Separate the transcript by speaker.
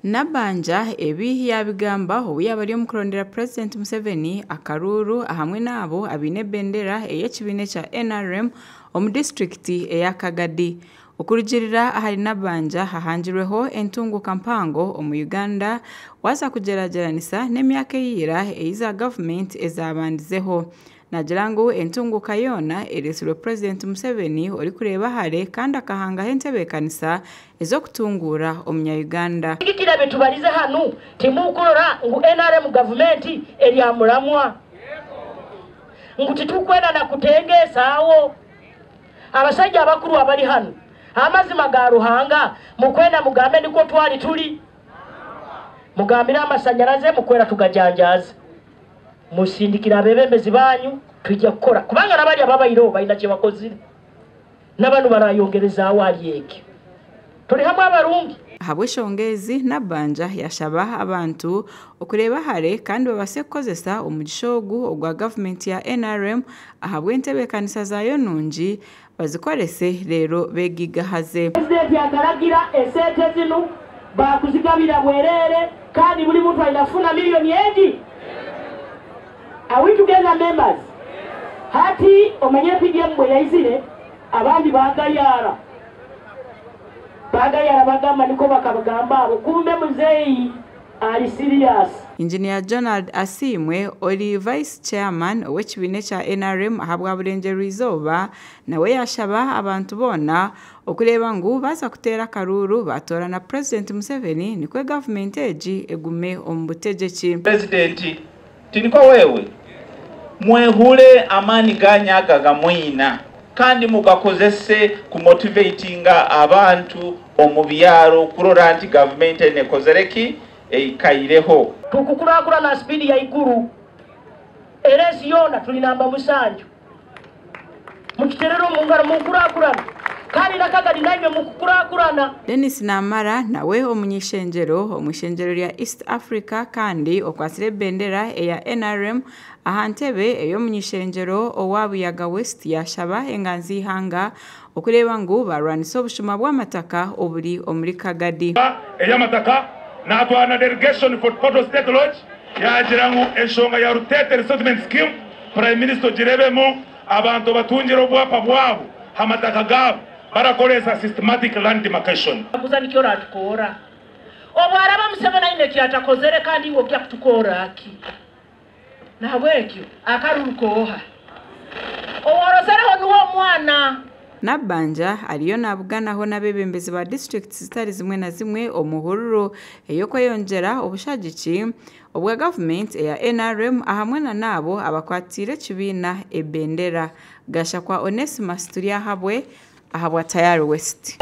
Speaker 1: Nabanja ebi yabigamba obuyaba lyo mukurondera President Museveni akaruru ahamwe nabo abine bendera ey'ekibine kya NRM omu district eya Kagadi. Okurugirira ahari Nabanja hahanjirweho entunguka mpango omu Uganda waza kugerageranisa n'emyaka eyira eiza government ezabandizeho. Nagira ngu entunguka yona eresirwe President Museveni ori kureba hare kandi akahanga entebekanisa ez'okutungura omunya-Uganda.
Speaker 2: Ikirabe tubalize hanu timukorora ngu NRM government eryamuramwa ngu titukwenda na kutengesa awo abasajja abakuru abali hanu amazima ga Ruhanga mukwenda mugambe niko twali tuli mugambira amasanyalaze mukwera tugajanjaza musindikira abebembezi banyu tujja kukora kubanga nabali ababayiro balina kye bakozire n'abantu barayongereza awali eki tuli hamwe abarungi.
Speaker 1: Habweshongezi Nabanja yashaba abantu okureba hare kandi babase kukozesa omugisha ogu ogwa government ya NRM ahabw'entebekanisa zayo nungi bazikorese rero begigahaze.
Speaker 2: President yakaragira esente zino bakuzigabira bwerere kandi buli muntu ayinafuna milioni egi. Are we together members? Hati omanye PDM bwe yayizire abandi bagayara bagamba niko bakabagamba abo kumbe muzeyi ali serious.
Speaker 1: Engineer Jonald Asimwe oli Vice Chairman ow'ekibine kya NRM ahabwa Bulenjeru Izoba nawe yashaba abantu bona okuleba ngu baza kuteera karuru batora na President Museveni nikwe government egi egume omu butegeki.
Speaker 3: President tiniko wewe mwehule amani ganyaga gamwina kandi mugakozese kumotivatinga abantu omubyaro kurora anti government enekozereki eikaireho
Speaker 2: tukukurakura na speed ya iguru eresi yona tulinamba musanju mukiterero mungara mukurakurana kandi nakagadi naimwe mukurakurana.
Speaker 1: Dennis Namara nawe omushenjero lya East Africa kandi okwasire bendera eya NRM ahantebe eyo munyishenjero owabuyaga West yashaba enganzi ihanga okureba ngu barwanisa obushuma bw'amataka obuli omuri Kagadi.
Speaker 4: Eyamataka natwana delegation for Port State Lodge yagira ngu enshonga ya Rutete Resettlement Scheme Prime Minister jirebemo abantu batungira obwapa bwabo hamataka gabo barakoresa systematic land demarcation.
Speaker 2: Akuzanikyo ratukora obwaraba Museveni ine kyatakozere kandi wo kya kutukora aki nabwekyo akarurukoha oworoseraho nuwo mwana.
Speaker 1: Nabanja aliyo nabuganaho n'abebembezi ba districts zitari zimwe na zimwe omuhururu eyokweyongera obushagiki obwa government eya NRM ahamwe na nabo abakwatire kibina ebendera gasha kwa Onesimus turi ahabwa Tayari West.